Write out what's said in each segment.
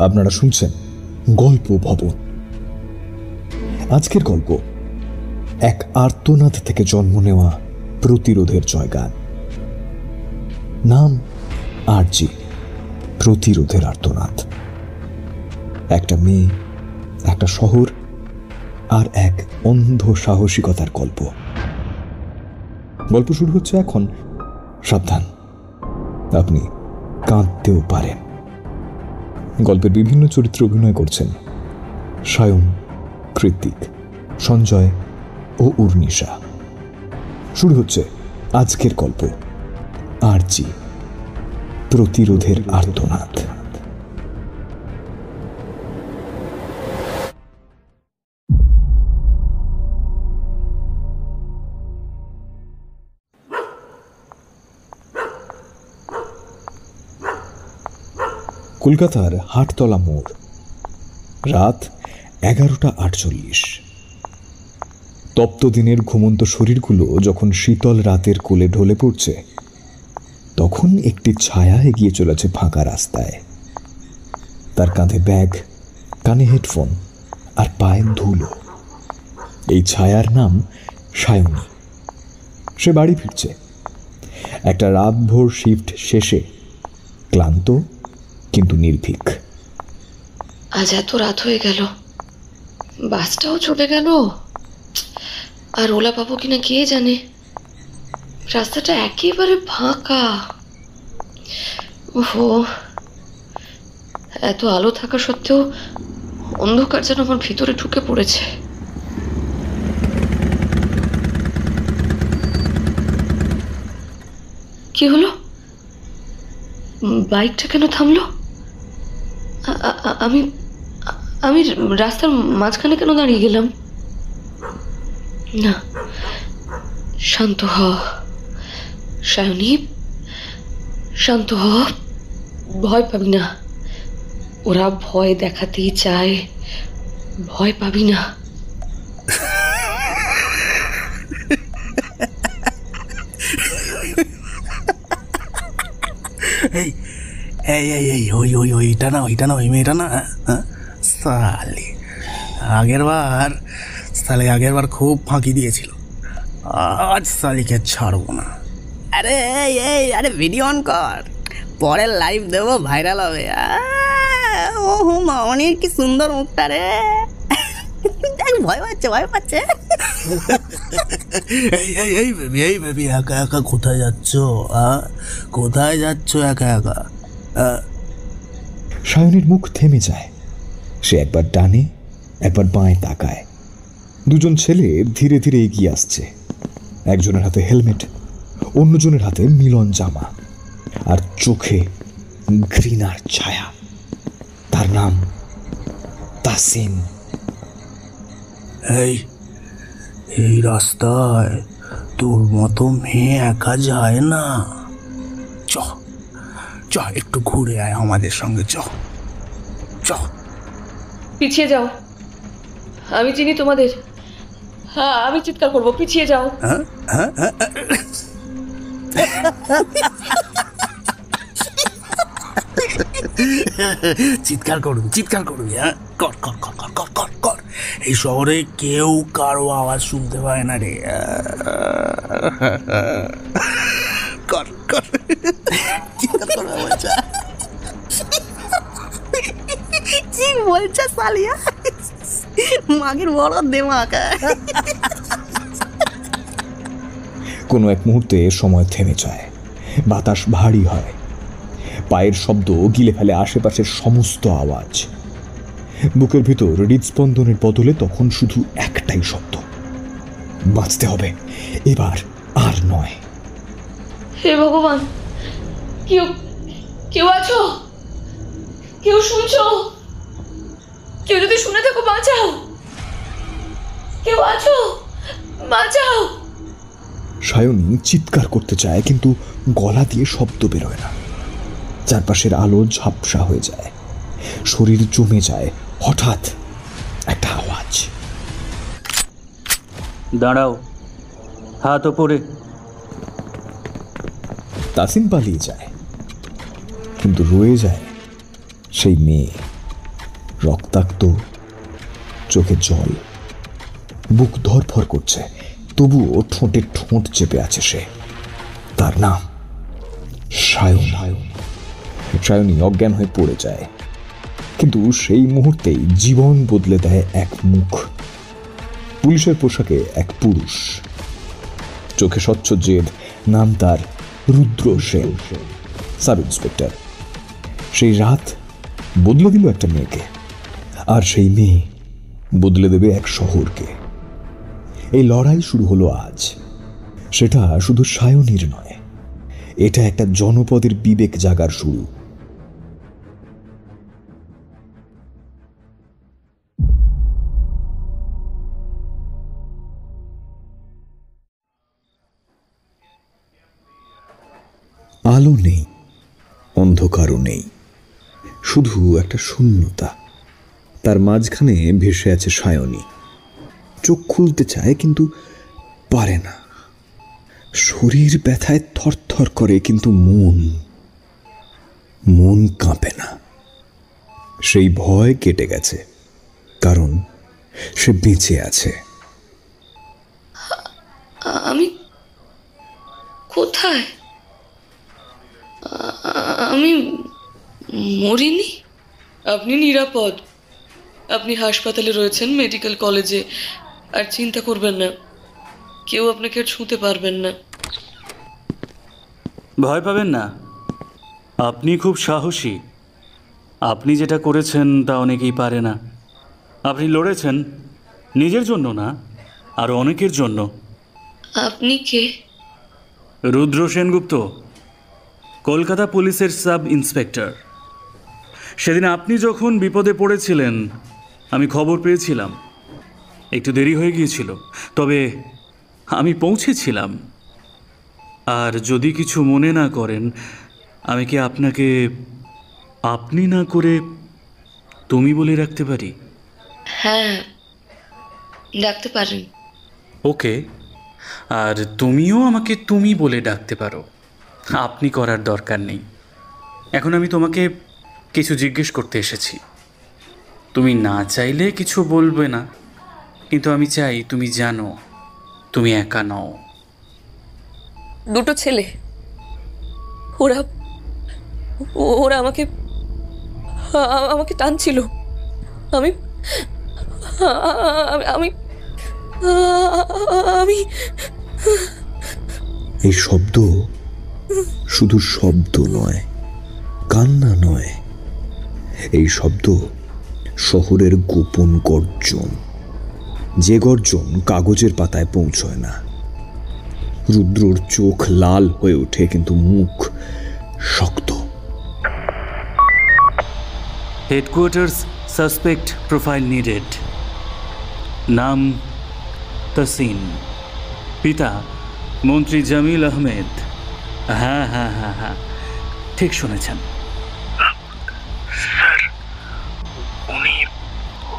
আপনারা শুনছেন গল্প ভবন। আজকের গল্প এক আর্তনাদ থেকে জন্ম নেওয়া প্রতিরোধের জয়গান। নাম আরজি, প্রতিরোধের আর্তনাদ। একটা মেয়ে, একটা শহর আর এক অন্ধ সাহসিকতার গল্প। গল্প শুরু হচ্ছে এখন। সাবধান, আপনি কাঁদতেও পারেন। গল্পের বিভিন্ন চরিত্রে অভিনয় করছেন সায়ন, কৃতিক, সঞ্জয় ও উর্নিশা। শুরু হচ্ছে আজকের গল্প আরজি, প্রতিরোধের আর্তনাদ। কলকাতার হাটতলা মোড়, রাত 11:48। তপ্ত দিনের ঘুমন্ত শরীরগুলো যখন শীতল রাতের কোলে ঢলে পড়ছে, তখন একটি ছায়া এগিয়ে চলেছে ফাঁকা রাস্তায়। তার কাঁধে ব্যাগ, কানে হেডফোন আর পায়ে ধুলো। এই ছায়ার নাম সায়নী। সে বাড়ি ফিরছে একটা রাতভর শিফট শেষে, ক্লান্ত কিন্তু নির্ভীক। আজ এত রাত হয়ে গেল, বাসটাও চলে গেল, আর ওলা পাবো কিনা কে জানে। রাস্তাটা একেবারে ফাঁকা। ওহো, এত আলো থাকা সত্ত্বেও অন্ধকার যেন আমার ভিতরে ঢুকে পড়েছে। কি হলো? বাইকটা কেন থামলো? আমি আমি রাস্তার মাঝখানে কেন দাঁড়িয়ে গেলাম? না, শান্ত হ সায়নী, শান্ত হ। ভয় পাবি না। ওরা ভয় দেখাতেই চায়, ভয় পাবি না। ওইটা না ওই মেয়েটা না। সালে আগের বার খুব ফাঁকি দিয়েছিল, আজ সালিকে ছাড়বো না। আরে ভিডিও অন কর, পরে লাইভ দেবো, ভাইরাল হবে। ও মামনির কি সুন্দর মুখটা রে। ভয় পাচ্ছে। এই বেবি একা একা কোথায় যাচ্ছ একা একা? সায়নের মুখ থেমে যায়। সে একবার ডানে একবার বাঁয়ে তাকায়। দুজন ছেলে ধীরে ধীরে এগিয়ে আসছে। একজনের হাতে হেলমেট, অন্যজনের হাতে মিলন জামা, আর চোখে ঘৃণার ছায়া। তার নাম তাসিন। এই রাস্তায় তোর মতো মেয়ে একা যায় না। চ একটু ঘুরে আয় আমাদের সঙ্গে। চ পিছিয়ে যাও, আমি চিনি তোমাদের। হ্যাঁ, আমি চিৎকার করবো, পিছিয়ে যাও। চিৎকার করবি। কর। এই শহরে কেউ কারো আওয়াজ শুনতে পায় না রে। কর কি বলছে সালিয়া, মাগের বড় দেমাক। কোনো এক মুহূর্তে সময় থেমে যায়। বাতাস ভারী হয়, পায়ের শব্দ গিলে ফেলে আশেপাশের সমস্ত আওয়াজ। বুকের ভিতর হৃদস্পন্দনের বদলে তখন শুধু একটাই শব্দ, বাঁচতে হবে, এবার আর নয়। হে ভগবান, কেউ আছো? কেউ শুনছো? কেউ যদি শুনে থাকো, বাঁচাও। কেউ আছো? বাঁচাও। সায়নী চিৎকার করতে চায়, কিন্তু গলা দিয়ে শব্দ বেরোয় না। চারপাশের আলো ঝাপসা হয়ে যায়, শরীর জমে যায়। হঠাৎ একটা আওয়াজ। দাঁড়াও, হাত ওপরে। তাসিন পালিয়ে যায়, কিন্তু রয়ে যায় সেই মেয়ে, রক্তাক্ত, চোখে জল, বুক ধরফর করছে, তবুও ঠোঁটে ঠোঁট চেপে আছে সে। তার নাম সায়নী অজ্ঞান হয়ে পড়ে যায়, কিন্তু সেই মুহূর্তেই জীবন বদলে দেয় এক মুখ। পুলিশের পোশাকে এক পুরুষ, চোখে স্বচ্ছ জেদ, নাম তার রুদ্র সেন, সাব ইন্সপেক্টর। সেই রাত বদলে দিল একটা মেয়েকে, আর সেই মেয়ে বদলে দেবে এক শহরকে। এই লড়াই শুরু হলো আজ। সেটা শুধু সায়নীর নয়, এটা একটা জনপদের বিবেক জাগার শুরু। আলো নেই, অন্ধকারও নেই, শুধু একটা শূন্যতা। তার মাঝখানে ভেসে আছে সায়নী। চোখ খুলতে চায় কিন্তু পারে না। শরীর ব্যথায় থরথর করে, কিন্তু মন কাঁপে না। সেই ভয় কেটে গেছে, কারণ সে বেঁচে আছে। আমি কোথায়? আমি মরিনি। আপনি নিরাপদ। আপনি হাসপাতালে রয়েছেন, মেডিকেল কলেজে। আর চিন্তা করবেন না, কেউ আপনাকে আর ছুঁতে পারবেন না। ভয় পাবেন না, আপনি খুব সাহসী। আপনি যেটা করেছেন তা অনেকেই পারে না। আপনি লড়েছেন নিজের জন্য না, আর অনেকের জন্য। আপনি কে? রুদ্র সেনগুপ্ত, কলকাতা পুলিশের সাব ইন্সপেক্টর। সেদিন আপনি যখন বিপদে পড়েছিলেন আমি খবর পেয়েছিলাম। একটু দেরি হয়ে গিয়েছিল, তবে আমি পৌঁছেছিলাম। আর যদি কিছু মনে না করেন, আমি কি আপনাকে আপনি না করে তুমি বলে রাখতে পারি? হ্যাঁ, ডাকতে পারেন। ওকে, আর তুমিও আমাকে তুমি বলে ডাকতে পারো। আপনি করার দরকার নেই। এখন আমি তোমাকে কিছু জিজ্ঞেস করতে এসেছি। তুমি না চাইলে কিছু বলবে না, কিন্তু আমি চাই তুমি জানো তুমি একা নও। দুটো ছেলে, ওরা ওরা আমাকে আমাকে টানছিল। আমি আমি আমি এই শব্দ শুধু শব্দ নয়, কান্না নয়। এই শব্দ শহরের গোপন গর্জন, যে গর্জন কাগজের পাতায় পৌঁছয় না। রুদ্রর চোখ লাল হয়ে ওঠে, কিন্তু মুখ শক্ত। Headquarters suspect profile needed. নাম তসিন, পিতা মন্ত্রী জামিল আহমেদ। হ্যাঁ হ্যাঁ হ্যাঁ হ্যাঁ, ঠিক শুনেছেন। স্যার, উনি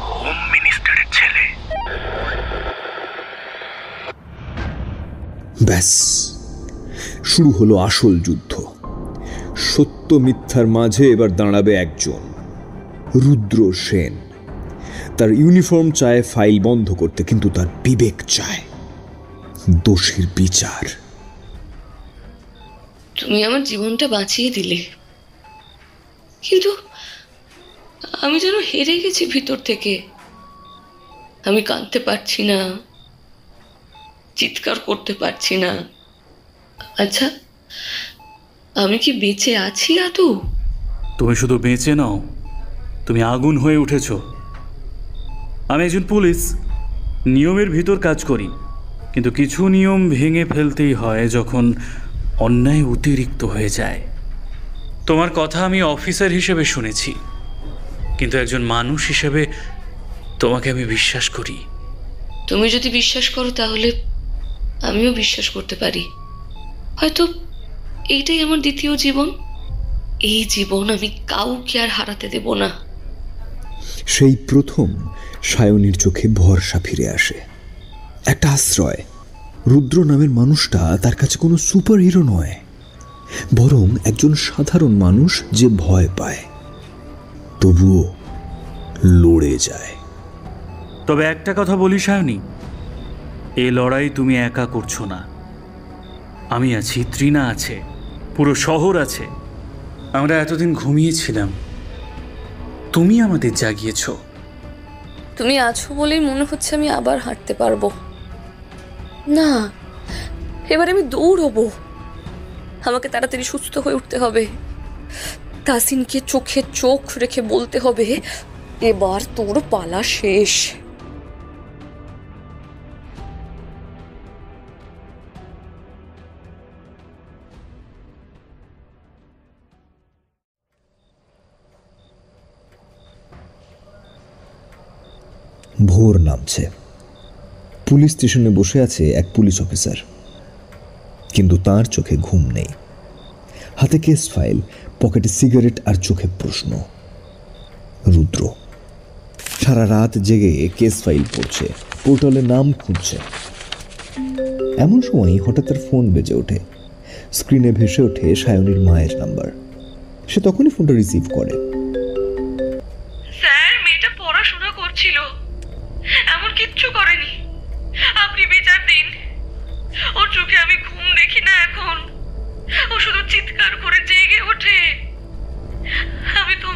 হোম মিনিস্টারের ছেলে। ব্যাস, শুরু হলো আসল যুদ্ধ। সত্য মিথ্যার মাঝে এবার দাঁড়াবে একজন, রুদ্র সেন। তার ইউনিফর্ম চায় ফাইল বন্ধ করতে, কিন্তু তার বিবেক চায় দোষীর বিচার। তুমি আমার জীবনটা বাঁচিয়ে দিলে, কিন্তু আমি যেন হেরে গেছি ভিতর থেকে। আমি কাঁদতে পারছি না, চিৎকার করতে পারছি না। আচ্ছা, আমি কি বেঁচে আছি আদৌ? তুমি শুধু বেঁচে নাও, তুমি আগুন হয়ে উঠেছ। আমি একজন পুলিশ, নিয়মের ভিতর কাজ করি, কিন্তু কিছু নিয়ম ভেঙে ফেলতেই হয় যখন অন্যায় অতিরিক্ত হয়ে যায়। তোমার কথা আমি অফিসার হিসেবে শুনেছি, কিন্তু একজন মানুষ হিসেবে তোমাকে আমি বিশ্বাস করি। তুমি যদি বিশ্বাস করো তাহলে আমিও বিশ্বাস করতে পারি। হয়তো এইটাই আমার দ্বিতীয় জীবন। এই জীবন আমি কাউকে আর হারাতে দেব না। সেই প্রথম সায়নীর চোখে ভরসা ফিরে আসে, একটা আশ্রয়। রুদ্র নামের মানুষটা তার কাছে কোনো সুপার হিরো নয়, বরং একজন সাধারণ মানুষ যে ভয় পায়, তবুও লড়ে যায়। তবে একটা কথা বলি সায়নী, এই লড়াই তুমি একা করছো না। আমি আছি, তৃণা আছে, পুরো শহর আছে। আমরা এতদিন ঘুমিয়েছিলাম, তুমি আমাদের জাগিয়েছ। তুমি আছো বলেই মনে হচ্ছে আমি আবার হাঁটতে পারবো। না, এবার আমি দৌড়বো। আমাকে তাড়াতাড়ি সুস্থ হয়ে উঠতে হবে। তাসিনকে চোখে চোখ রেখে বলতে হবে, এবার তোর পালা শেষ। ভোর নামছে। পুলিশ স্টেশনে বসে আছে এক পুলিশ অফিসার, কিন্তু তার চোখে ঘুম নেই। হাতে কেস ফাইল, পকেটে সিগারেট আর চোখে প্রশ্ন। রুদ্র সারা রাত জেগে কেস ফাইল পড়ছে, পোর্টালে নাম খুঁজছে। এমন সময় হঠাৎ তার ফোন বেজে ওঠে। স্ক্রিনে ভেসে ওঠে সায়নীর মায়ের নাম্বার। সে তখনই ফোনটা রিসিভ করে। স্যার, মেয়েটা পড়াশোনা করছিল, এমন কিচ্ছু করেনি। আপনি বিচার দিন। ওর চোখে আমি ঘুম দেখি না এখন। ও শুধু চিৎকার করে জেগে ওঠে। আমি তো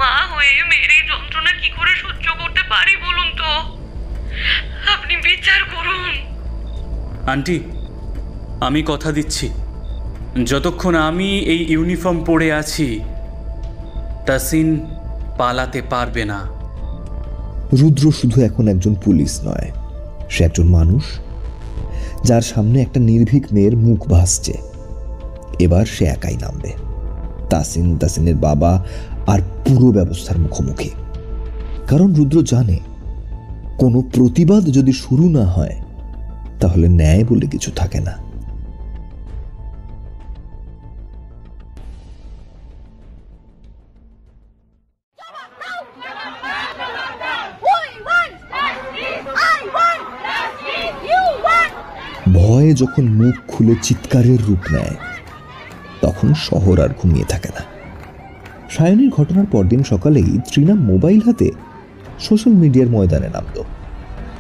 মা হয়ে মেয়ের এই যন্ত্রণা কি করে সহ্য করতে পারি বলুন তো? আপনি বিচার করুন। আন্টি, আমি কথা দিচ্ছি, যতক্ষণ আমি এই ইউনিফর্ম পরে আছি তাসিন পালাতে পারবে না। রুদ্র শুধু এখন একজন পুলিশ নয়, সে একজন মানুষ যার সামনে একটা নির্ভীক মেয়ের মুখ ভাসছে। এবার সে একাই নামবে। তাসিন, তাসিনের বাবা আর পুরো ব্যবস্থার মুখোমুখি। কারণ রুদ্র জানে, কোনো প্রতিবাদ যদি শুরু না হয় তাহলে ন্যায় বলে কিছু থাকে না। ভয়ে যখন মুখ খুলে চিৎকারের রূপ নেয়, তখন শহর আর ঘুমিয়ে থাকে না। সায়নীর ঘটনার পরদিন সকালেই তৃণা মোবাইল হাতে সোশ্যাল মিডিয়ার ময়দানে নামল।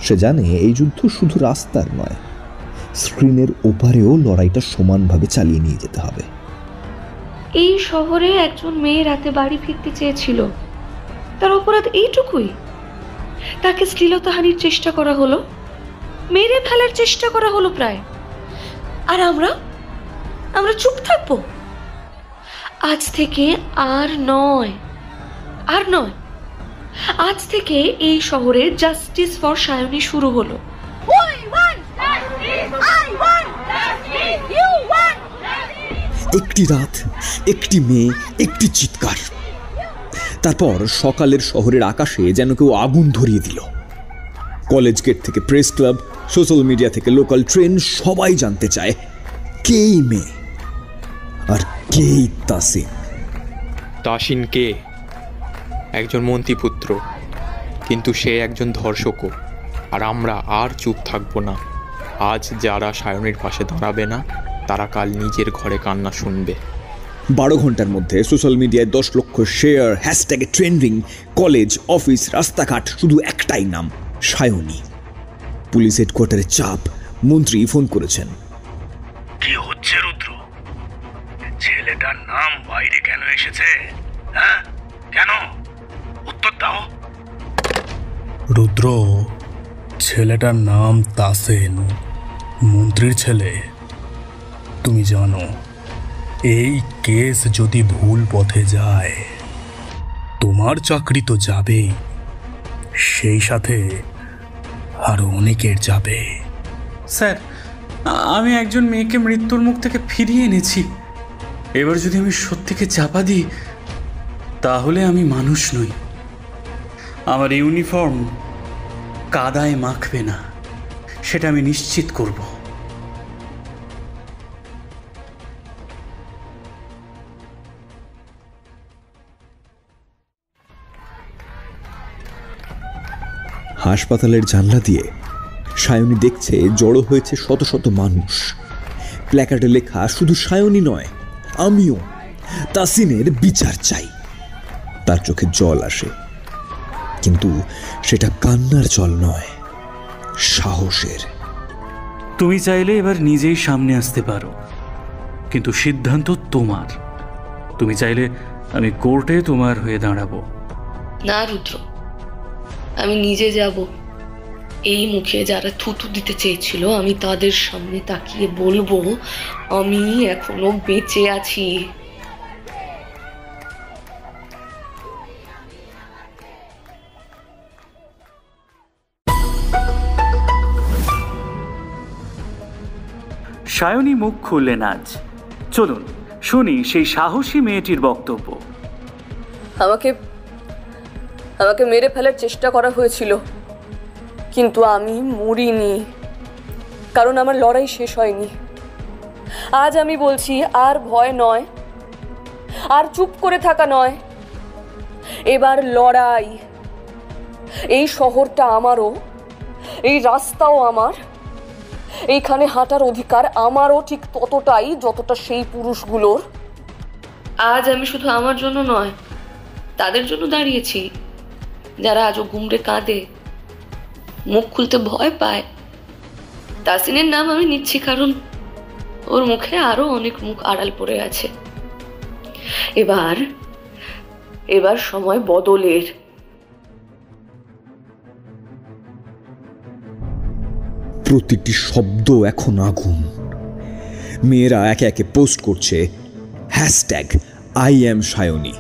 সে জানে এই যুদ্ধ শুধু রাস্তার নয়, স্ক্রিনের ওপারেও লড়াইটা সমানভাবে চালিয়ে নিয়ে যেতে হবে। এই শহরে একজন মেয়ে রাতে বাড়ি ফিরতে চেয়েছিল, তার অপরাধ এইটুকুই। তাকে শ্লীলতাহানির চেষ্টা করা হলো, মেরে ফেলার চেষ্টা করা হলো প্রায়। আর আমরা চুপ থাকবো? আজ থেকে আর নয়। আজ থেকে এই শহরে জাস্টিস ফর সায়নী শুরু হলো। একটি রাত, একটি মেয়ে, একটি চিৎকার। তারপর সকালের শহরের আকাশে যেন কেউ আগুন ধরিয়ে দিল। কলেজ গেট থেকে প্রেস ক্লাব, সোশ্যাল মিডিয়া থেকে লোকাল ট্রেন, সবাই জানতে চায় কেই মেয়ে আর কেই তাসিন। তাসিন কে? একজন মন্ত্রীপুত্র, কিন্তু সে একজন ধর্ষকও। আর আমরা আর চুপ থাকবো না। আজ যারা সায়নীর পাশে দাঁড়াবে না, তারা কাল নিজের ঘরে কান্না শুনবে। 12 ঘন্টার মধ্যে সোশ্যাল মিডিয়ায় 10 লক্ষ শেয়ার, হ্যাশট্যাগে ট্রেন্ডিং, কলেজ, অফিস, রাস্তাঘাট, শুধু একটাই নাম, সায়নী। পুলিশ হেডকোয়ার্টারে চাপ, মন্ত্রী ফোন করেছেন। কি হচ্ছে রুদ্র? ছেলেটার নাম বাইরে কেন এসেছে? হ্যাঁ, কেন? উত্তর দাও। রুদ্র, ছেলেটার নাম তাসিন, মন্ত্রীর ছেলে। তুমি জানো, এই কেস যদি ভুল পথে যায়, তোমার চাকরি তো যাবেই, সেই সাথে আরো অনেকের যাবে। স্যার, আমি একজন মেয়েকে মৃত্যুর মুখ থেকে ফিরিয়ে এনেছি। এবার যদি আমি সত্যিকে চাপা দিই, তাহলে আমি মানুষ নই। আমার ইউনিফর্ম কাদায় মাখবে না, সেটা আমি নিশ্চিত করব। হাসপাতালের জানলা দিয়ে সায়নী দেখছে জড়ো হয়েছে শত শত মানুষ। প্ল্যাকার্ডে লেখা, শুধু সায়নী নয়, আমিও, তাসিনের বিচার চাই। তার চোখে জল আসে, কিন্তু সেটা কান্নার জল নয়, সাহসের। তুমি চাইলে এবার নিজেই সামনে আসতে পারো, কিন্তু সিদ্ধান্ত তোমার। তুমি চাইলে আমি কোর্টে তোমার হয়ে দাঁড়াবো। না রুদ্র, আমি নিজে যাব। এই মুখে যারা থুতু দিতে চেয়েছিল, আমি তাদের সামনে তাকিয়ে বলবো আমি এখনো বেঁচে আছি। সায়নী মুখ খুললেন আজ। চলুন শুনি সেই সাহসী মেয়েটির বক্তব্য। আমাকে মেরে ফেলার চেষ্টা করা হয়েছিল, কিন্তু আমি মরিনি, কারণ আমার লড়াই শেষ হয়নি। আজ আমি বলছি, আর ভয় নয়, আর চুপ করে থাকা নয়, এবার লড়াই। এই শহরটা আমারও, এই রাস্তাও আমার, এইখানে হাঁটার অধিকার আমারও ঠিক ততটাই যতটা সেই পুরুষগুলোর। আজ আমি শুধু আমার জন্য নয়, তাদের জন্য দাঁড়িয়েছি যারা আজও গুমড়ে কাঁদে, মুখ খুলতে ভয় পায়। তাসিনের নাম আমি নিচ্ছি কারণ ওর মুখে আরো অনেক মুখ আড়াল পড়ে আছে। এবার সময় বদলের। প্রতিটি শব্দ এখন আগুন। মেয়েরা একে একে পোস্ট করছে #IamSayoni।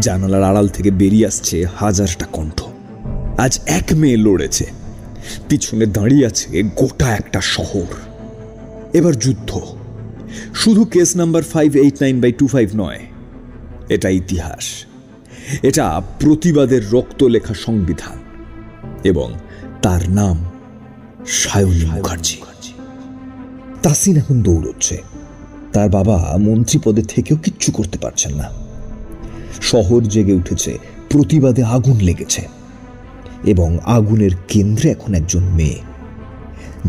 জানালার আড়াল থেকে বেরিয়ে আসছে হাজারটা কণ্ঠ। আজ এক মেয়ে লড়েছে, পিছনে দাঁড়িয়ে আছে গোটা একটা শহর। এবার যুদ্ধ, শুধু কেস নাম্বার 589/25 নয়, এটা ইতিহাস, এটা প্রতিবাদের রক্ত লেখা সংবিধান, এবং তার নাম সায়নী মুখার্জি। তাসিন এখন দৌড়চ্ছে। তার বাবা মন্ত্রী পদে থেকেও কিচ্ছু করতে পারছেন না। শহর জেগে উঠেছে, প্রতিবাদে আগুন লেগেছে, এবং আগুনের কেন্দ্রে এখন একজন মেয়ে,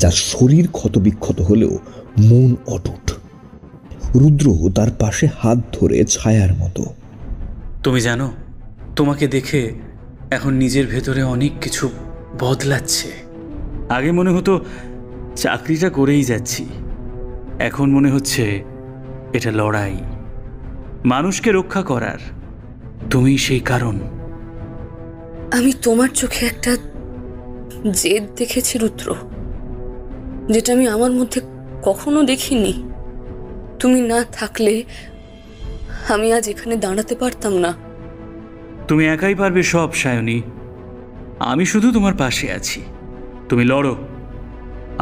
যার শরীর ক্ষতবিক্ষত হলেও মন অটুট। রুদ্র তার পাশে হাত ধরে ছায়ার মতো। তুমি জানো, তোমাকে দেখে এখন নিজের ভেতরে অনেক কিছু বদলাচ্ছে। আগে মনে হতো চাকরিটা করেই যাচ্ছি, এখন মনে হচ্ছে এটা লড়াই, মানুষকে রক্ষা করার। তুমি সেই কারণ। আমি তোমার চোখে একটা জেদ দেখেছি রুদ্র, যেটা আমি আমার মধ্যে কখনো দেখিনি। তুমি না থাকলে আমি আজ এখানে দাঁড়াতে পারতাম না। তুমি একাই পারবে সব সায়নী, আমি শুধু তোমার পাশে আছি। তুমি লড়ো,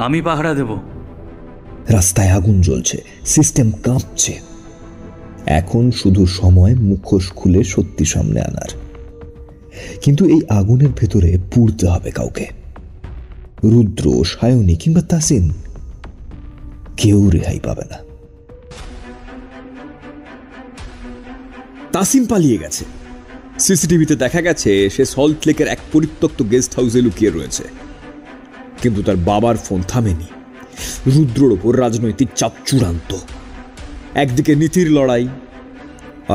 আমি পাহারা দেব। রাস্তায় আগুন জ্বলছে, সিস্টেম কাঁপছে। এখন শুধু সময় মুখোশ খুলে সত্যি সামনে আনার। কিন্তু এই আগুনের ভেতরে পুড়তে হবে কাউকে। রুদ্র, সায়নী কিংবা তাসিন, কেউ রেহাই পাবে না। তাসিন পালিয়ে গেছে। সিসিটিভিতে দেখা গেছে সে সল্ট লেকের এক পরিত্যক্ত গেস্ট হাউসে লুকিয়ে রয়েছে, কিন্তু তার বাবার ফোন থামেনি। রুদ্রর ওপর রাজনৈতিক চাপ চূড়ান্ত। একদিকে নীতির লড়াই,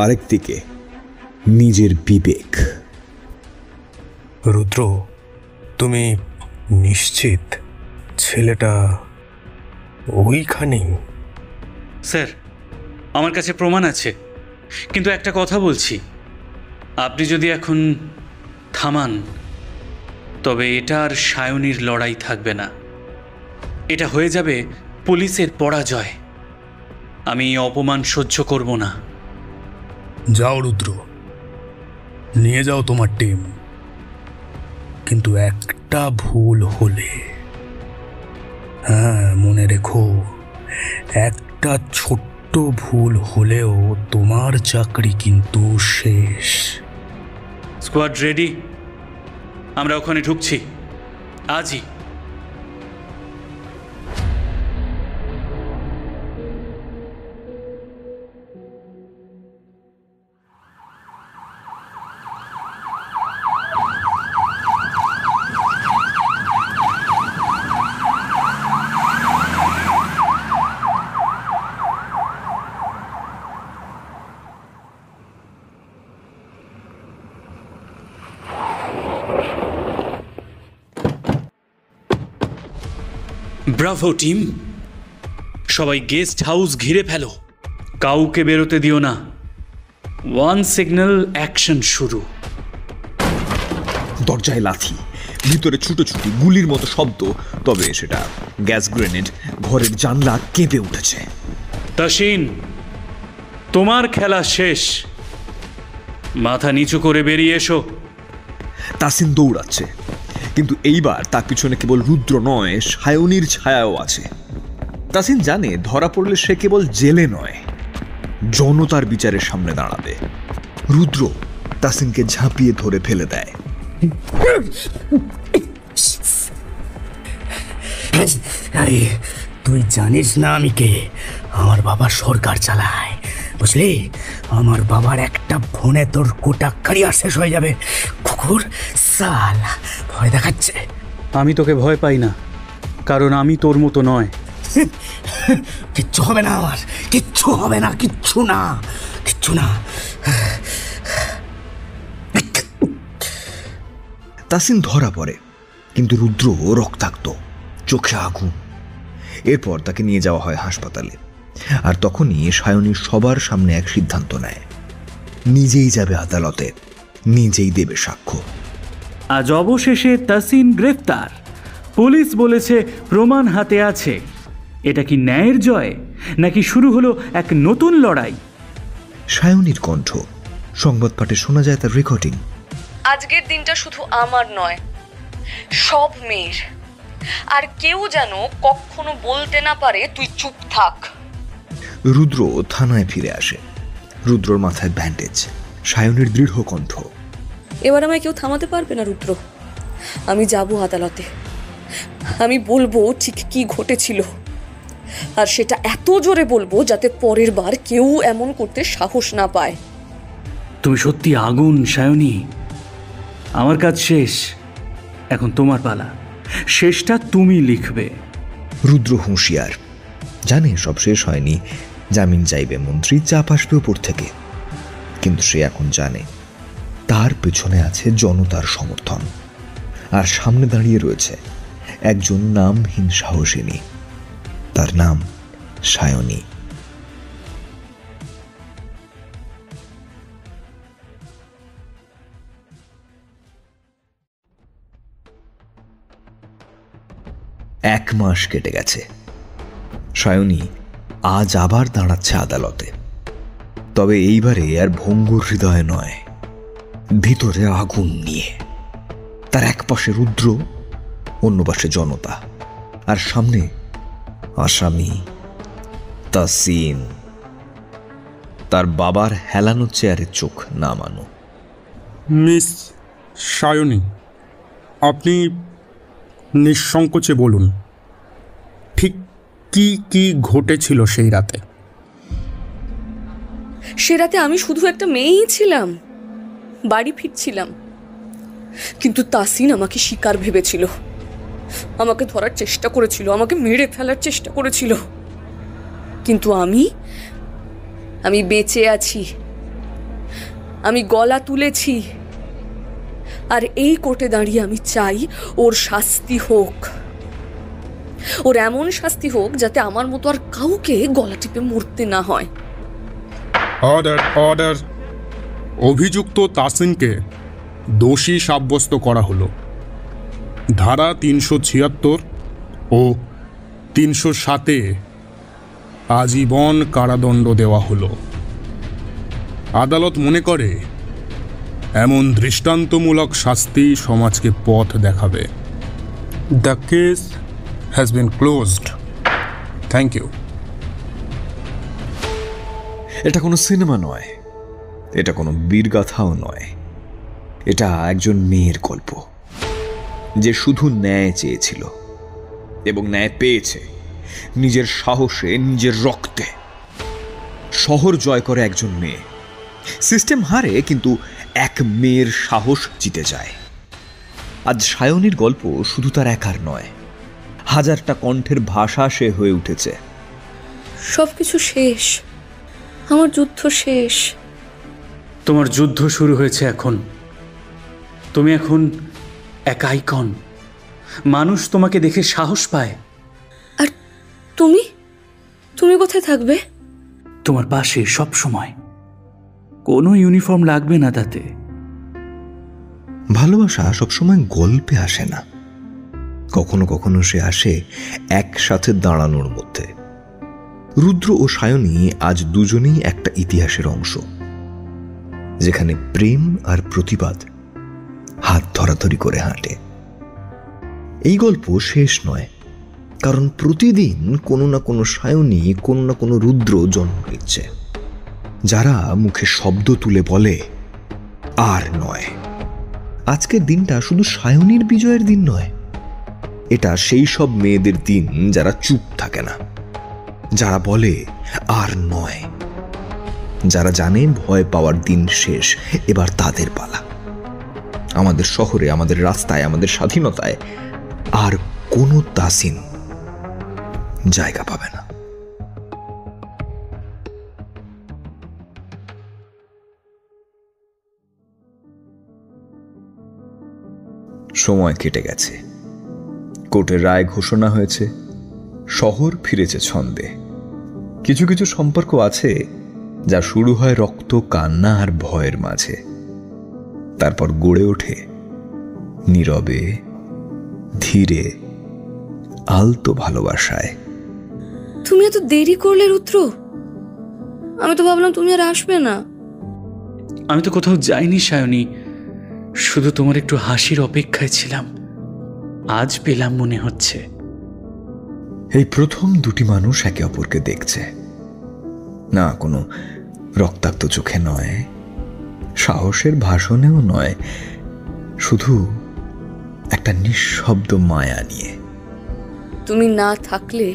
আরেকদিকে নিজের বিবেক। রুদ্র, তুমি নিশ্চিত ছেলেটা ওইখানেই? স্যার, আমার কাছে প্রমাণ আছে, কিন্তু একটা কথা বলছি, আপনি যদি এখন থামান তবে এটা আর সায়নীর লড়াই থাকবে না, এটা হয়ে যাবে পুলিশের পরাজয়। আমি এই অপমান সহ্য করব না। যাও রুদ্র, নিয়ে যাও তোমার টিম, কিন্তু একটা ভুল হলে, হ্যাঁ মনে রেখো, একটা ছোট্ট ভুল হলেও তোমার চাকরি কিন্তু শেষ। স্কোয়াড রেডি, আমরা ওখানে ঢুকছি আজই। ব্রাভো টিম, সবাই গেস্ট হাউস ঘিরে ফেলো, কাউকে বেরোতে দিও না। ওয়ান সিগন্যাল, অ্যাকশন শুরু। দরজায় লাথি, ভিতরে ছুটোছুটি, গুলির মতো শব্দ, তবে সেটা গ্যাস গ্রেনেড। ঘরের জানলা কেঁপে উঠেছে। তাসিন, তোমার খেলা শেষ, মাথা নিচু করে বেরিয়ে এসো। তাসিন দৌড়াচ্ছে, কিন্তু এইবার তার পিছনে কেবল রুদ্র নয়, সায়নীর ছায়াও আছে। তাসিন জানে ধরা পড়লে সে কেবল জেলে নয়, জনতার বিচারের সামনে দাঁড়াবে। রুদ্র তাসিনকে ঝাঁপিয়ে ধরে ফেলে দেয়। তুই জানিস না আমি কে? আমার বাবা সরকার চালায়, বুঝলি? আমার বাবার একটা ফোনে তোর গোটা ক্যারিয়ার শেষ হয়ে যাবে। কুকুর সালা, ভয় দেখাচ্ছে। আমি তোকে ভয় পাই না, কারণ আমি তোর মতো নয়। কিচ্ছু হবে না আমার, কিচ্ছু হবে না, কিচ্ছু না, কিচ্ছু না। তাসিন ধরা পড়ে, কিন্তু রুদ্র রক্তাক্ত, চোখে আগুন। এরপর তাকে নিয়ে যাওয়া হয় হাসপাতালে। আর তখনই সায়নী সবার সামনে এক সিদ্ধান্ত নেয়, নিজেই যাবে আদালতে, নিজেই দেবে সাক্ষ্য। আজ অবশেষে তাসিন গ্রেফতার। পুলিশ বলেছে প্রমাণ হাতে আছে। এটা কি ন্যায়ের জয়, নাকি শুরু হলো এক নতুন লড়াই? সায়নীর কণ্ঠ, সংবাদ পাঠে শোনা যায় তার রেকর্ডিং। আজকের দিনটা শুধু আমার নয়, সব মেয়ের। আর কেউ যেন কখনো বলতে না পারে তুই চুপ থাক। রুদ্র থানায় ফিরে আসে। রুদ্রর মাথায় ব্যান্ডেজ, সায়নীর দৃঢ় কণ্ঠ, এবার আমায় কেউ থামাতে পারবে না রুদ্র। আমি যাব আদালতে, আমি বলবো ঠিক কি ঘটেছিল, আর সেটা এত জোরে বলবো যাতে পরের বার কেউ এমন করতে সাহস না পায়। তুমি সত্যি আগুন সায়নী। আমার কাজ শেষ, এখন তোমার পালা, শেষটা তুমি লিখবে। রুদ্র হুঁশিয়ার, জানে সব শেষ হয়নি, জামিন চাইবে মন্ত্রী, চাপ আসবে উপর থেকে। কিন্তু সে এখন জানে তার পেছনে আছে জনতার সমর্থন, আর সামনে দাঁড়িয়ে রয়েছে একজন নামহীন সাহসিনী, তার নাম সায়নী। এক মাস কেটে গেছে। সায়নী আজ আবার দাঁড়াচ্ছে আদালতে, তবে এইবারে আর ভঙ্গুর হৃদয় নয়, ভিতরে আগুন নিয়ে। তার এক পাশে রুদ্র, অন্য পাশে জনতা, আর সামনে আসামি তাসিন, তার বাবার হেলানো চেয়ারে চোখ নামানো। মিস সায়নী, আপনি নিঃসংকোচে বলুন, ঠিক কি কি ঘটেছিল সেই রাতে? সে রাতে আমি শুধু একটা মেয়েই ছিলাম, বাড়ি ফিরছিলাম। কিন্তু তাসিন আমাকে শিকার ভেবেছিল, আমাকে ধরার চেষ্টা করেছিল, আমাকে মেরে ফেলার চেষ্টা করেছিল। কিন্তু আমি বেঁচে আছি, আমি গলা তুলেছি। আর এই কোর্টে দাঁড়িয়ে আমি চাই ওর শাস্তি হোক, ওর এমন শাস্তি হোক যাতে আমার মতো আর কাউকে গলা টিপে মরতে না হয়। Order, order. অভিযুক্ত তাসিনকে দোষী সাব্যস্ত করা হলো। ধারা 376 ও 307-এ আজীবন কারাদণ্ড দেওয়া হলো। আদালত মনে করে এমন দৃষ্টান্তমূলক শাস্তি সমাজকে পথ দেখাবে। The case has been closed. Thank you. এটা কোনো সিনেমা নয়, এটা কোনো বীরগাথাও নয়, এটা একজন মেয়ের গল্প, যে শুধু ন্যায় চেয়েছিল এবং ন্যায় পেয়েছে, নিজের সাহসে, নিজের রক্তে। শহর জয় করে একজন মেয়ে, সিস্টেম হারে, কিন্তু এক মেয়ের সাহস জিতে যায়। আজ সায়নীর গল্প শুধু তার একার নয়, হাজারটা কণ্ঠের ভাষা সে হয়ে উঠেছে। সবকিছু শেষ, আমার যুদ্ধ শেষ। তোমার যুদ্ধ শুরু হয়েছে এখন। তুমি এখন এক আইকন, মানুষ তোমাকে দেখে সাহস পায়। তুমি তুমি কোথায় থাকবে? তোমার পাশে সব সময়। কোনো ইউনিফর্ম লাগবে না তাতে। ভালোবাসা সবসময় গল্পে আসে না, কখনো কখনো সে আসে একসাথে দাঁড়ানোর মধ্যে। রুদ্র ও সায়নী আজ দুজনেই একটা ইতিহাসের অংশ, যেখানে প্রেম আর প্রতিবাদ হাত ধরাধরি করে হাঁটে। এই গল্প শেষ নয়, কারণ প্রতিদিন কোনো না কোনো সায়নী, কোনো না কোনো রুদ্র জন্ম নিচ্ছে, যারা মুখে শব্দ তুলে বলে আর নয়। আজকের দিনটা শুধু সায়নীর বিজয়ের দিন নয়, এটা সেই সব মেয়েদের দিন যারা চুপ থাকে না, যারা বলে আর নয়, যারা জানে ভয় পাওয়ার দিন শেষ, এবার তাদের পালা। আমাদের শহরে, আমাদের রাস্তায়, আমাদের স্বাধীনতায় আর কোনো তাসিন জায়গা পাবে না। সময় কেটে গেছে, কোর্টের রায় ঘোষণা হয়েছে, শহর ফিরেছে ছন্দে। কিছু কিছু সম্পর্ক আছে যা শুরু হয় রক্ত, কান্না আর ভয়ের মাঝে, তারপর গড়ে ওঠে নীরবে, ধীরে, আলতো ভালোবাসায়। তুমি এত দেরি করলে রুদ্র, আমি তো ভাবলাম তুমি আর আসবে না। আমি তো কোথাও যাইনি সায়নী, শুধু তোমার একটু হাসির অপেক্ষায় ছিলাম। আজ পেলাম মনে হচ্ছে। এই প্রথম দুটি মানুষ একে অপরকে দেখছে, না কোনো রক্তাক্ত চোখে নয়, সাহসের ভাষণেও নয়, শুধু একটা নিঃশব্দ মায়া নিয়ে। তুমি না থাকলে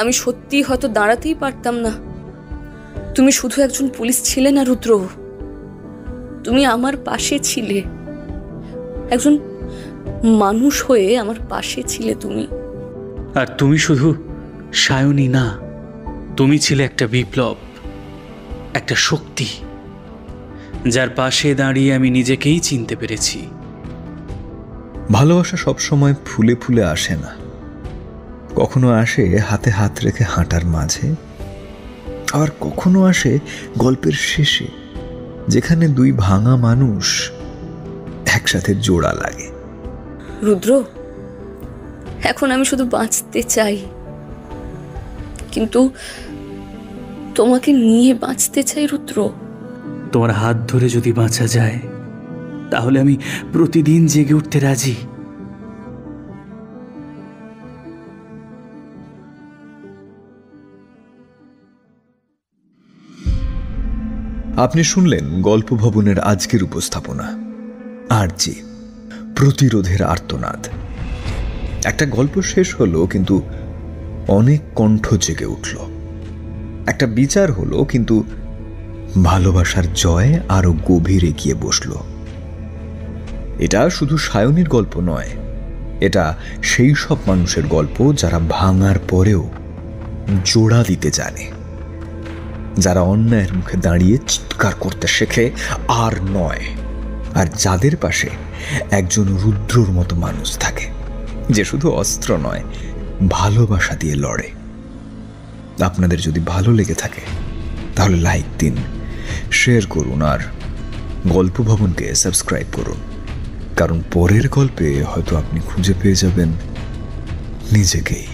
আমি সত্যি হয়তো দাঁড়াতেই পারতাম না। তুমি শুধু একজন পুলিশ ছিলে না রুদ্র, তুমি আমার পাশে ছিলে, একজন মানুষ হয়ে আমার পাশে ছিলে তুমি। আর তুমি শুধু সায়নী না, তুমি ছিলে একটা বিপ্লব, একটা শক্তি, যার পাশে দাঁড়িয়ে আমি নিজেকেই চিনতে পেরেছি। ভালোবাসা সবসময় ফুলে ফুলে আসে না, কখনো আসে হাতে হাত রেখে হাঁটার মাঝে, আবার কখনো আসে গল্পের শেষে, যেখানে দুই ভাঙা মানুষ একসাথে জোড়া লাগে। রুদ্র, এখন আমি শুধু বাঁচতে চাই, কিন্তু তোমাকে নিয়ে বাঁচতে চাই রুদ্র। তোমার হাত ধরে যদি বাঁচা যায়, তাহলে আমি প্রতিদিন জেগে উঠতে রাজি। আপনি শুনলেন গল্প ভবনের আজকের উপস্থাপনা, আরজি প্রতিরোধের আর্তনাদ। একটা গল্প শেষ হলো, কিন্তু অনেক কণ্ঠ জেগে উঠল। একটা বিচার হলো, কিন্তু ভালোবাসার জয় আরো গভীরে গিয়ে বসল। এটা শুধু সায়নীর গল্প নয়, এটা সেই সব মানুষের গল্প যারা ভাঙার পরেও জোড়া দিতে জানে, যারা অন্যায়ের মুখে দাঁড়িয়ে চিৎকার করতে শেখে আর নয়, আর যাদের পাশে একজন রুদ্রর মতো মানুষ থাকে, যে শুধু অস্ত্র নয়, ভালোবাসা দিয়ে লড়ে। আপনাদের যদি ভালো লেগে থাকে তাহলে লাইক দিন, শেয়ার করুন আর গল্প ভবনকে সাবস্ক্রাইব করুন, কারণ পরের গল্পে হয়তো আপনি খুঁজে পেয়ে যাবেন নিজেকেই।